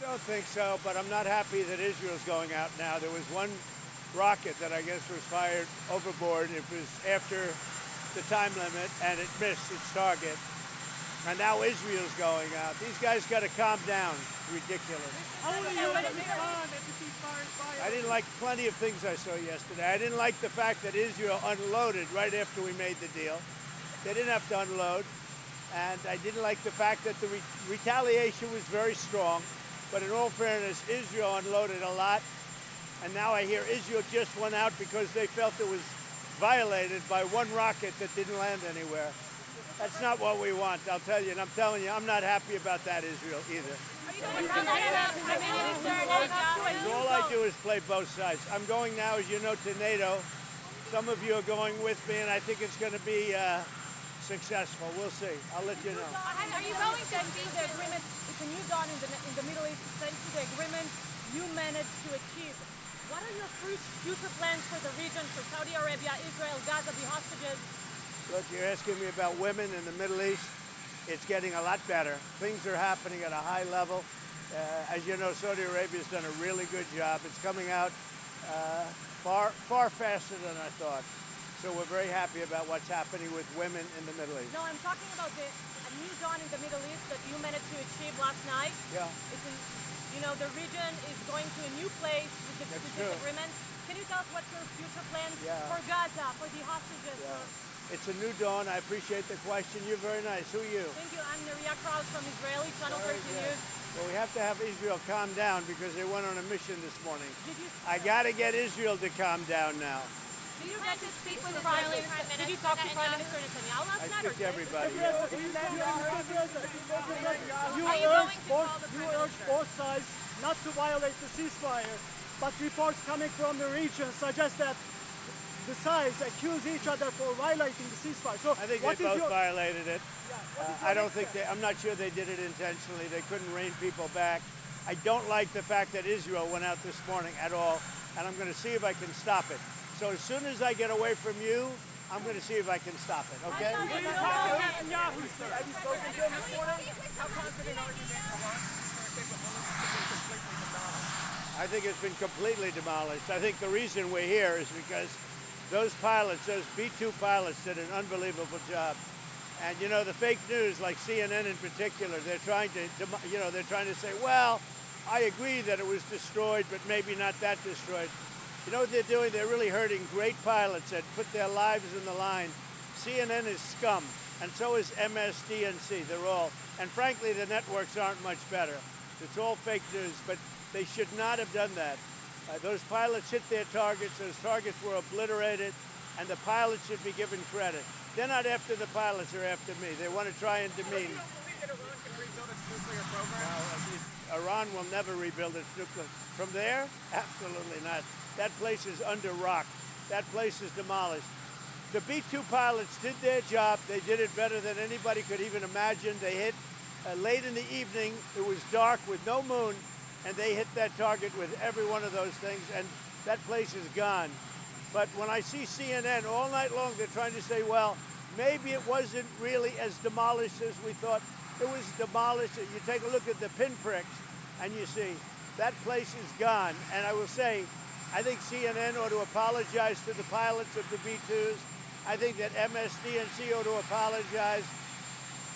don't think so, but I'm not happy that Israel's going out now. There was one rocket that I guess was fired overboard. It was after the time limit, and it missed its target. And now Israel's going out. These guys got to calm down. Ridiculous. How will you respond if the ceasefire is violated? I didn't like plenty of things I saw yesterday. I didn't like the fact that Israel unloaded right after we made the deal. They didn't have to unload. And I didn't like the fact that the retaliation was very strong. But in all fairness, Israel unloaded a lot. And now I hear Israel just went out because they felt it was violated by one rocket that didn't land anywhere. That's not what we want, I'll tell you. And I'm telling you, I'm not happy about that, Israel, either. All I do is play both sides. I'm going now, as you know, to NATO. Some of you are going with me, and I think it's going to be successful. We'll see. I'll let you know. Are you going to see the agreement? It's a new dawn in the Middle East. Thanks to the agreement you managed to achieve. What are your future plans for the region, for Saudi Arabia, Israel, Gaza, the hostages? Look, you're asking me about women in the Middle East. It's getting a lot better. Things are happening at a high level. As you know, Saudi Arabia's done a really good job. It's coming out far faster than I thought. So we're very happy about what's happening with women in the Middle East. No, I'm talking about a new dawn in the Middle East that you managed to achieve last night. Yeah. The region is going to a new place with this agreement. Can you tell us what's your future plans for Gaza, for the hostages? Yeah. It's a new dawn. I appreciate the question. You're very nice. Who are you? Thank you. I'm Neria Kraus from Israeli Channel 13 News. Well, we have to have Israel calm down because they went on a mission this morning. I got to get Israel to calm down now. Did you get to speak with the Prime Minister? Did you talk to Prime Minister Netanyahu last night? I speak to everybody. You urge both sides not to violate the ceasefire, but reports coming from the region suggest that the sides accuse each other for violating the ceasefire. So I think they both violated it. I'm not sure they did it intentionally. They couldn't rein people back. I don't like the fact that Israel went out this morning at all, and I'm going to see if I can stop it. So as soon as I get away from you, I'm going to see if I can stop it, okay? Have you spoken to him this morning? How confident are you that Iran is completely demolished? I think it's been completely demolished. I think the reason we're here is because those pilots, those B-2 pilots, did an unbelievable job. And you know, the fake news, like CNN in particular, they're trying to say, well, I agree that it was destroyed, but maybe not that destroyed. You know what they're doing? They're really hurting great pilots that put their lives in the line. CNN is scum, and so is MSDNC. They're all, and frankly, the networks aren't much better. It's all fake news, but they should not have done that. Those pilots hit their targets. Those targets were obliterated, and the pilots should be given credit. They're not after the pilots, they're after me. They want to try and demean. Do you believe that Iran can rebuild its nuclear program? No, Iran will never rebuild its nuclear. From there? Absolutely not. That place is under rock. That place is demolished. The B-2 pilots did their job. They did it better than anybody could even imagine. They hit late in the evening. It was dark with no moon, and they hit that target with every one of those things, and that place is gone. But when I see CNN all night long, they're trying to say, well, maybe it wasn't really as demolished as we thought. It was demolished. You take a look at the pinpricks, and you see that place is gone. And I will say, I think CNN ought to apologize to the pilots of the B-2s. I think that MSDNC ought to apologize.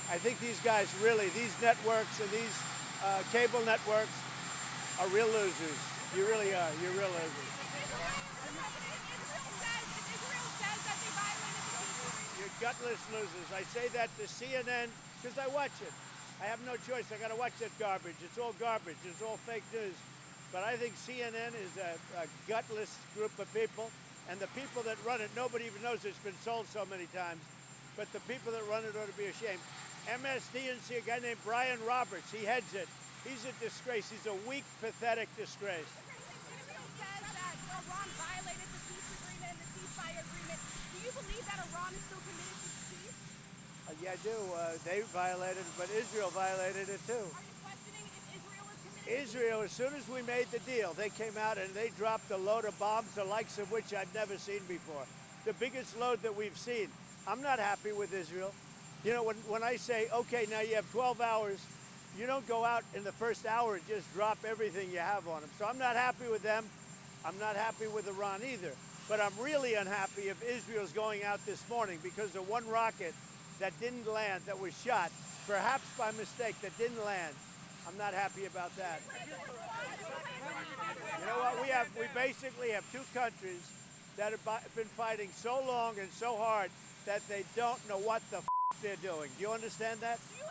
I think these guys really, these networks and these cable networks are real losers. You really are. You're real losers. You're gutless losers. I say that to CNN because I watch it. I have no choice. I got to watch that garbage. It's all garbage. It's all fake news. But I think CNN is a gutless group of people, and the people that run it, nobody even knows it's been sold so many times, but the people that run it ought to be ashamed. MSDNC, a guy named Brian Roberts, he heads it. He's a disgrace. He's a weak, pathetic disgrace. Israel says that Iran violated the peace agreement and the ceasefire agreement. Do you believe that Iran is still committed to peace? Yeah, I do. They violated it, but Israel violated it too. Are you questioning if Israel is committed? Israel, as soon as we made the deal, they came out and they dropped a load of bombs, the likes of which I've never seen before. The biggest load that we've seen. I'm not happy with Israel. You know, when I say, okay, now you have 12 hours You don't go out in the first hour and just drop everything you have on them. So I'm not happy with them. I'm not happy with Iran either. But I'm really unhappy if Israel's going out this morning because of one rocket that didn't land, that was shot, perhaps by mistake, that didn't land. I'm not happy about that. You know what? We basically have two countries that have been fighting so long and so hard that they don't know what the they're doing. Do you understand that? Do you